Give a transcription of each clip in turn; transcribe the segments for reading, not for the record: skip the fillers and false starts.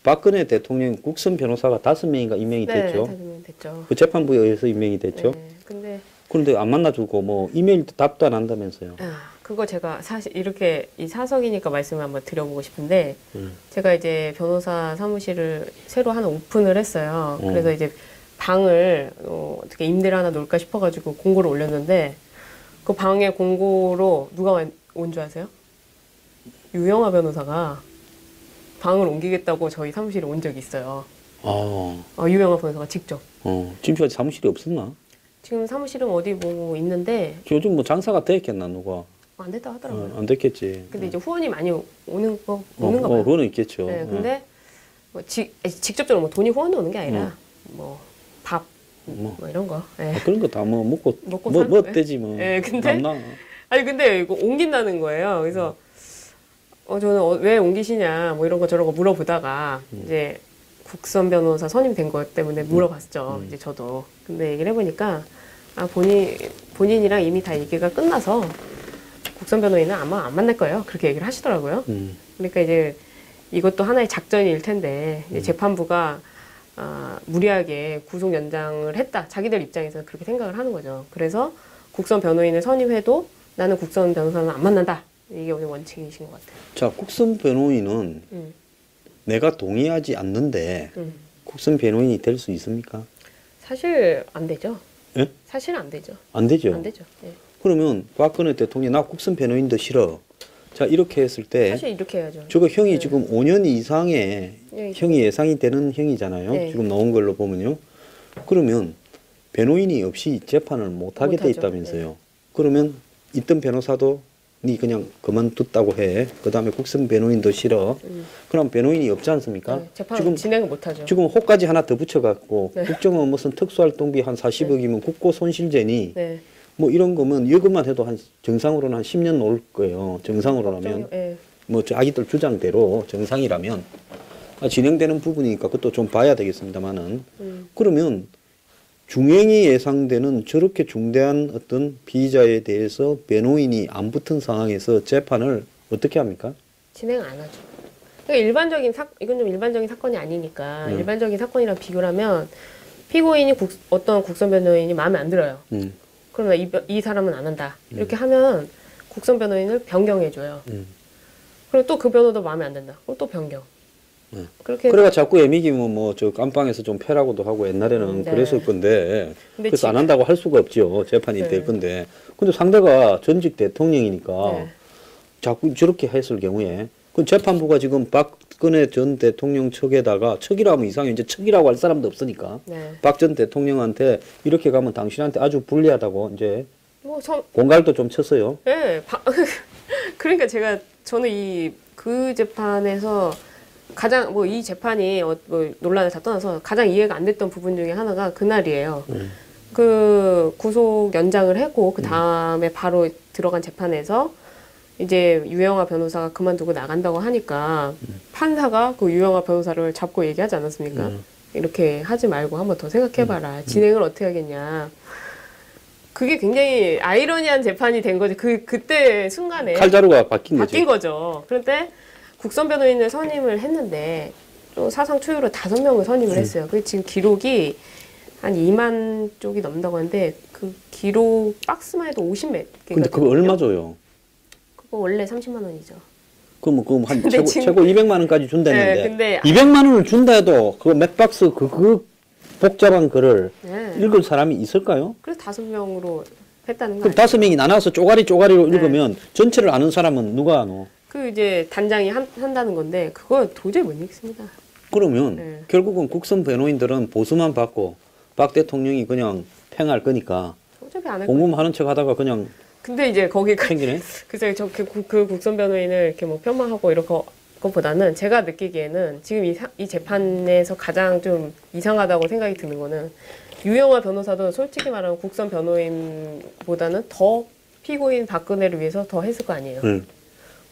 박근혜 대통령 국선 변호사가 5명인가 임명이 네, 됐죠. 5명 됐죠. 그 재판부에 의해서 임명이 됐죠. 네, 근데 그런데 안 만나주고 뭐 이메일 답도 안 한다면서요. 그거 제가 사실 이렇게 이 사석이니까 말씀을 한번 드려보고 싶은데 제가 이제 변호사 사무실을 새로 하나 오픈을 했어요. 그래서 이제 방을 어떻게 임대를 하나 놓을까 싶어가지고 공고를 올렸는데 그 방에 공고로 누가 온 줄 아세요? 유영아 변호사가 방을 옮기겠다고 저희 사무실에 온 적이 있어요. 유영아 변호사가 직접. 지금까지 사무실이 없었나? 지금 사무실은 어디 뭐 있는데 요즘 뭐 장사가 됐겠나 누가? 안 됐다 하더라고요. 안 됐겠지. 근데 이제 후원이 많이 오는가 봐요. 그거는 있겠죠. 네, 근데 뭐 직접적으로 뭐 돈이 후원이 오는 게 아니라 뭐 밥 뭐 이런 거. 네. 그런 거 다 뭐 먹고 되지 뭐. 네, 근데 남나. 아니 근데 이거 옮긴다는 거예요. 그래서 저는 왜 옮기시냐 뭐 이런 거 저런 거 물어보다가 이제 국선 변호사 선임된 것 때문에 물어봤죠. 이제 저도. 근데 얘기를 해보니까 본인이랑 이미 다 얘기가 끝나서 국선 변호인은 아마 안 만날 거예요. 그렇게 얘기를 하시더라고요. 그러니까 이제 이것도 하나의 작전일 텐데 이제 재판부가 무리하게 구속 연장을 했다. 자기들 입장에서 그렇게 생각을 하는 거죠. 그래서 국선 변호인을 선임해도 나는 국선 변호사는 안 만난다. 이게 오늘 원칙이신 것 같아요. 자, 국선 변호인은 내가 동의하지 않는데 국선 변호인이 될 수 있습니까? 사실 안 되죠. 예? 사실 안 되죠. 안 되죠. 안 되죠. 예. 그러면 박근혜 대통령이 나 국선 변호인도 싫어. 자, 이렇게 했을 때 사실 이렇게 해야죠. 저거 형이 지금 5년 이상의 예, 형이 예상이 되는 형이잖아요. 네. 지금 나온 걸로 보면요. 그러면 변호인이 없이 재판을 못 하게 돼 못하죠. 있다면서요. 네. 그러면 있던 변호사도 니 그냥 그만뒀다고 해. 그다음에 국선 변호인도 싫어. 그럼 변호인이 없지 않습니까? 네, 재판 지금 진행을 못 하죠. 지금 호까지 하나 더 붙여갖고 네. 국정원 무슨 특수활동비 한 40억이면 국고 손실제니 네. 뭐 이런 거면 이것만 해도 한 정상으로는 한 10년 나올 거예요. 정상으로라면 예. 뭐 자기들 주장대로 정상이라면 진행되는 부분이니까 그것도 좀 봐야 되겠습니다만은 그러면 중형이 예상되는 저렇게 중대한 어떤 피의자에 대해서 변호인이 안 붙은 상황에서 재판을 어떻게 합니까? 진행 안 하죠. 그러니까 이건 좀 일반적인 사건이 아니니까 일반적인 사건이랑 비교를 하면 피고인이 어떤 국선 변호인이 마음에 안 들어요. 그러면 이 사람은 안 한다. 이렇게 하면 국선 변호인을 변경해줘요. 그리고 또 그 변호도 마음에 안 든다. 그럼 또 변경. 그렇게 그래가 자꾸 애미기면 뭐 저 깜빵에서 좀 패라고도 하고 옛날에는 네. 그랬을 건데 근데 그래서 안 한다고 할 수가 없죠. 재판이 네. 될 건데. 근데 상대가 전직 대통령이니까 네. 자꾸 저렇게 했을 경우에 그 재판부가 지금 박근혜 전 대통령 척에다가 척이라고 하면 이상해. 이제 척이라고 할 사람도 없으니까 네. 박 전 대통령한테 이렇게 가면 당신한테 아주 불리하다고 이제 뭐 공갈도 좀 쳤어요. 네. 그러니까 저는 그 재판에서 가장 뭐 이 재판이 뭐 논란을 다 떠나서 가장 이해가 안 됐던 부분 중에 하나가 그날이에요. 그 구속 연장을 했고 그 다음에 바로 들어간 재판에서 이제 유영아 변호사가 그만두고 나간다고 하니까 판사가 그 유영아 변호사를 잡고 얘기하지 않았습니까? 이렇게 하지 말고 한번 더 생각해봐라. 진행을 어떻게 하겠냐. 그게 굉장히 아이러니한 재판이 된 거지. 그때 순간에 칼자루가 바뀐 거죠. 그런데 국선 변호인을 선임을 했는데 또 사상 초유로 5명을 선임을 했어요. 그 지금 기록이 한 2만 쪽이 넘는다고 하는데 그 기록 박스만 해도 50몇 개가. 근데 그거 얼마 줘요? 그거 원래 30만 원이죠. 그럼 한 근데 최고 200만 원까지 준다는데 네, 근데 200만 원을 준다 해도 그거 몇 박스 그 복잡한 글을 네. 읽을 사람이 있을까요? 그래서 5명으로 했다는 거 그럼 아니에요? 5명이 나눠서 쪼가리로 네. 읽으면 전체를 아는 사람은 누가 아노? 그 이제 단장이 한다는 건데 그거 도저히 못 읽습니다. 그러면 네. 결국은 국선 변호인들은 보수만 받고 박 대통령이 그냥 팽할 거니까 어차피 안 할 거예요. 공범하는 척 하다가 그냥 근데 이제 거기 생기네? 그래서 그 국선 변호인을 이렇게 뭐 폄하하고 이런 것보다는 제가 느끼기에는 지금 이 재판에서 가장 좀 이상하다고 생각이 드는 거는 유영아 변호사도 솔직히 말하면 국선 변호인보다는 더 피고인 박근혜를 위해서 더 했을 거 아니에요.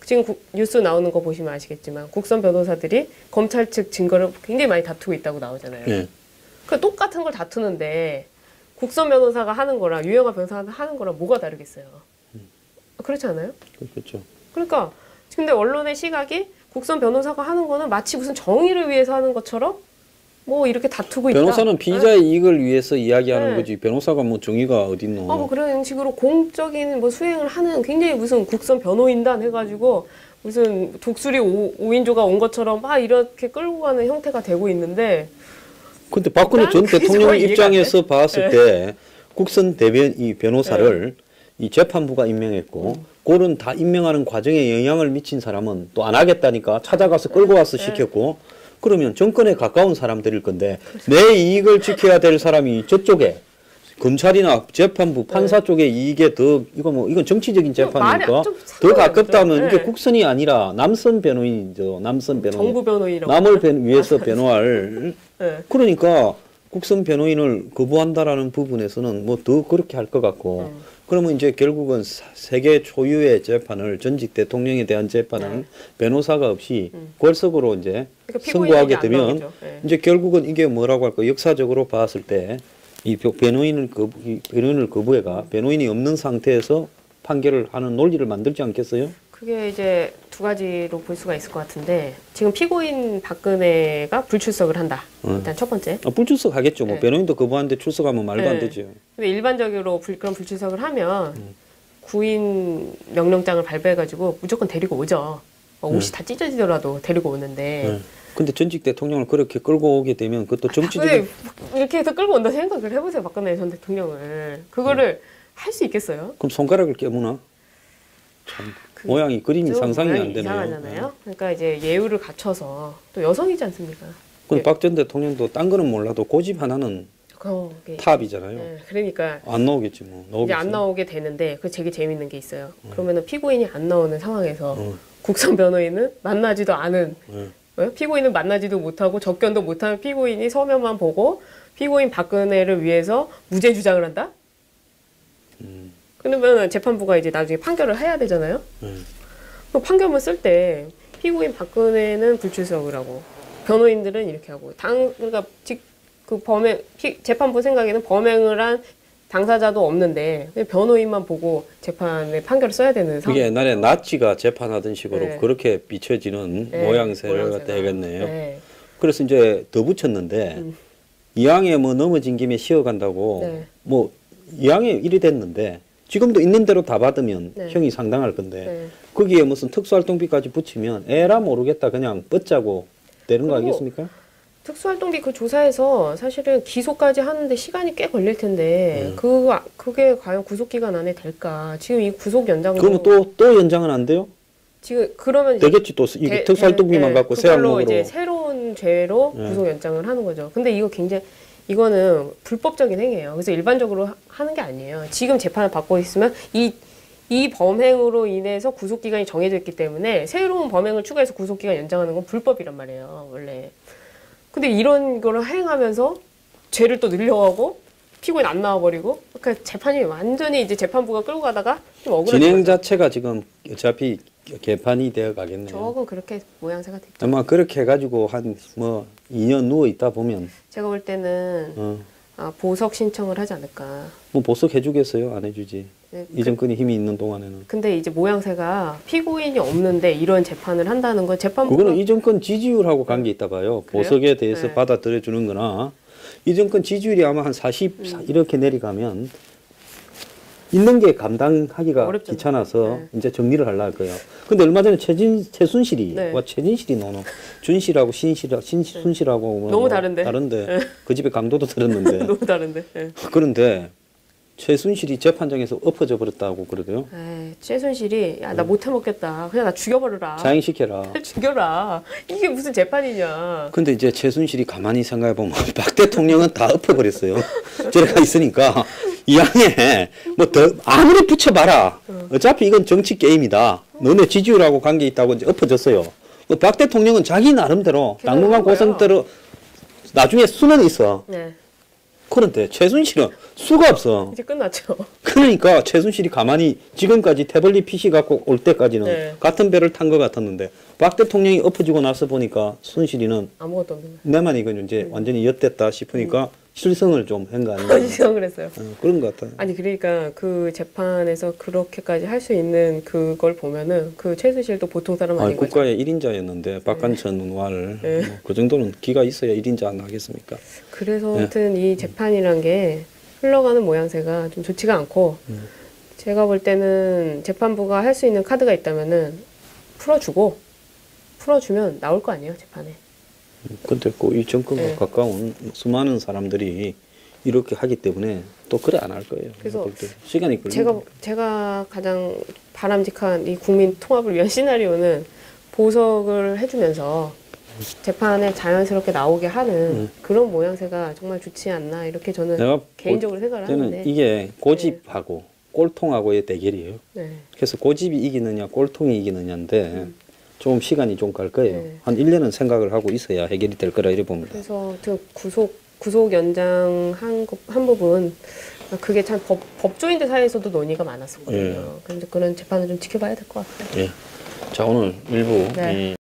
지금 뉴스 나오는 거 보시면 아시겠지만 국선 변호사들이 검찰 측 증거를 굉장히 많이 다투고 있다고 나오잖아요. 예. 그 똑같은 걸 다투는데 국선 변호사가 하는 거랑 유영아 변호사가 하는 거랑 뭐가 다르겠어요? 그렇지 않아요? 그렇죠. 그러니까 근데 언론의 시각이 국선 변호사가 하는 거는 마치 무슨 정의를 위해서 하는 것처럼 뭐 이렇게 다투고 있다. 변호사는 피의자의 이익을 위해서 이야기하는 네. 거지. 변호사가 뭐 정의가 어딨노. 뭐 그런 식으로 공적인 뭐 수행을 하는 굉장히 무슨 국선 변호인단 해가지고 무슨 독수리 5인조가 온 것처럼 막 이렇게 끌고 가는 형태가 되고 있는데 근데 박근혜 난 전 그게 대통령 정말 이해가 안 돼. 입장에서 봤을 때 국선 대변 이 변호사를 이 재판부가 임명했고 그런 다 임명하는 과정에 영향을 미친 사람은 또 안 하겠다니까 찾아가서 끌고 와서 시켰고 그러면 정권에 가까운 사람들일 건데 내 이익을 지켜야 될 사람이 저쪽에 검찰이나 재판부 판사 쪽의 이익에 더 이건 정치적인 재판이니까 좀 더 가깝다면 네. 이게 국선이 아니라 남선 변호인이죠. 남선 변호인. 정부 변호인이라고. 남을 위해서 변호할 네. 그러니까 국선 변호인을 거부한다라는 부분에서는 뭐 더 그렇게 할 것 같고 그러면 이제 결국은 세계 초유의 재판을 전직 대통령에 대한 재판을 변호사가 없이 골석으로 이제 그러니까 선고하게 피고인이 안 되면 나오죠. 네. 이제 결국은 이게 뭐라고 할까 역사적으로 봤을 때 이 변호인을 거부해가 변호인이 없는 상태에서 판결을 하는 논리를 만들지 않겠어요? 그게 이제 두 가지로 볼 수가 있을 것 같은데 지금 피고인 박근혜가 불출석을 한다. 일단 첫 번째. 불출석하겠죠. 뭐 네. 변호인도 거부하는데 출석하면 말도 안 네. 되죠. 근데 일반적으로 그런 불출석을 하면 구인 명령장을 발부해가지고 무조건 데리고 오죠. 옷이 다 찢어지더라도 데리고 오는데. 네. 근데 전직 대통령을 그렇게 끌고 오게 되면 그것도 정치적인 이렇게 해서 끌고 온다 생각을 해보세요. 박근혜 전 대통령을. 그거를 할 수 있겠어요? 그럼 손가락을 깨무나? 참 모양이 그림이 좀 상상이 모양이 안 되네요. 이상하잖아요. 그러니까 이제 예우를 갖춰서 또 여성이지 않습니까? 근데 예. 박 전 대통령도 딴 거는 몰라도 고집 하나는 그게 탑이잖아요. 예, 그러니까 안 나오겠지 뭐. 이제 나오겠어요? 안 나오게 되는데 그 되게 재밌는 게 있어요. 그러면은 피고인이 안 나오는 상황에서 국선 변호인은 만나지도 않은 피고인은 만나지도 못하고 접견도 못하는 피고인이 서면만 보고 피고인 박근혜를 위해서 무죄 주장을 한다? 그러면 재판부가 이제 나중에 판결을 해야 되잖아요. 그럼 판결문 쓸 때 피고인 박근혜는 불출석을 하고 변호인들은 이렇게 하고 그러니까 재판부 생각에는 범행을 한 당사자도 없는데 그냥 변호인만 보고 재판에 판결을 써야 되는 상황. 이게 옛날에 나치가 재판하던 식으로 네. 그렇게 비춰지는 네, 모양새가 되겠네요. 네. 그래서 이제 더 붙였는데 이왕에 뭐 넘어진 김에 쉬어간다고 네. 뭐 이왕에 일이 됐는데 지금도 있는 대로 다 받으면 네. 형이 상당할 건데 네. 거기에 무슨 특수활동비까지 붙이면 에라 모르겠다 그냥 뻗자고 되는 거 그리고 아니겠습니까? 특수활동비 그 조사에서 사실은 기소까지 하는데 시간이 꽤 걸릴 텐데 그게 과연 구속기간 안에 될까? 지금 이 구속 연장으로 그러면 또 연장은 안 돼요? 지금 그러면 이제 되겠지 또 이게 특수활동비만 갖고 새 그걸로 항목으로 이제 새로운 죄로 구속 연장을 하는 거죠. 근데 이거는 불법적인 행위예요. 그래서 일반적으로 하는 게 아니에요. 지금 재판을 받고 있으면 이 범행으로 인해서 구속기간이 정해져 있기 때문에 새로운 범행을 추가해서 구속기간 연장하는 건 불법이란 말이에요, 원래. 근데 이런 거를 행하면서 죄를 또 늘려가고 피고인 안 나와버리고 그러니까 재판이 완전히 이제 재판부가 끌고 가다가 좀 억울해져. 진행 자체가 지금 어차피 개판이 되어 가겠네요. 조금 그렇게 모양새가 됐죠. 아마 그렇게 해가지고 한 뭐 2년 누워 있다 보면 제가 볼 때는 보석 신청을 하지 않을까. 뭐 보석 해주겠어요? 안 해주지. 네, 이 정권이 힘이 있는 동안에는. 근데 이제 모양새가 피고인이 없는데 이런 재판을 한다는 건 재판부가 그거는 이 정권 지지율하고 관계 있다 봐요. 그래요? 보석에 대해서 네. 받아들여 주는 거나 이 정권 지지율이 아마 한 40 이렇게 내려가면 있는 게 감당하기가 어렵잖아요. 귀찮아서 네. 이제 정리를 하려고 할 거예요. 근데 얼마 전에 최순실이 네. 최진실이 노노 준실하고 신순실하고 뭐 너무 다른데. 그 집에 강도도 들었는데 너무 다른데. 네. 그런데 최순실이 재판장에서 엎어져 버렸다고 그러대요. 에이, 최순실이 야 나 못해 먹겠다. 그냥 나 죽여버려라. 자행시켜라. 죽여라. 이게 무슨 재판이냐. 근데 이제 최순실이 가만히 생각해 보면 박 대통령은 다 엎어버렸어요. 저래가 있으니까 이 안에 뭐 더 아무리 붙여봐라. 어차피 이건 정치 게임이다. 너네 지지율하고 관계 있다고 이제 엎어졌어요. 박 대통령은 자기 나름대로 당분간 거예요. 고성대로 나중에 수는 있어. 네. 그런데 최순실은 수가 없어. 이제 끝났죠. 그러니까 최순실이 가만히 지금까지 태블릿 PC 갖고 올 때까지는 네. 같은 배를 탄 것 같았는데 박 대통령이 엎어지고 나서 보니까 순실이는 아무것도 없는 거예요. 내만 이건 이제 완전히 엿됐다 싶으니까 실성을 좀 한 거 아닌가. 어디서 그랬어요. 그런 것 같아요. 아니 그러니까 그 재판에서 그렇게까지 할 수 있는 그걸 보면은 그 최순실도 보통 사람 아닌 거죠. 국가의 1인자였는데 박한천 노아를 그 정도는 기가 있어야 1인자 안 하겠습니까? 그래서 아무튼 이 재판이란 게 흘러가는 모양새가 좀 좋지가 않고 제가 볼 때는 재판부가 할 수 있는 카드가 있다면은 풀어주면 나올 거 아니에요 재판에. 근데 그 이 정권과 네. 가까운 수많은 사람들이 이렇게 하기 때문에 또 그래 안 할 거예요. 그래서 시간이 걸리니까. 제가 가장 바람직한 이 국민 통합을 위한 시나리오는 보석을 해주면서 재판에 자연스럽게 나오게 하는 그런 모양새가 정말 좋지 않나 이렇게 저는 내가 개인적으로 생각을 저는 하는데. 이게 고집하고 꼴통하고의 대결이에요. 네. 그래서 고집이 이기느냐 꼴통이 이기느냐인데 좀 시간이 좀 갈 거예요. 네. 한 1년은 생각을 하고 있어야 해결이 될 거라 이래 봅니다. 그래서 구속 연장 한 부분 그게 참 법조인들 사이에서도 논의가 많았었거든요. 그런데 그런 재판을 좀 지켜봐야 될 것 같아요. 예. 자 오늘 일부 네. 이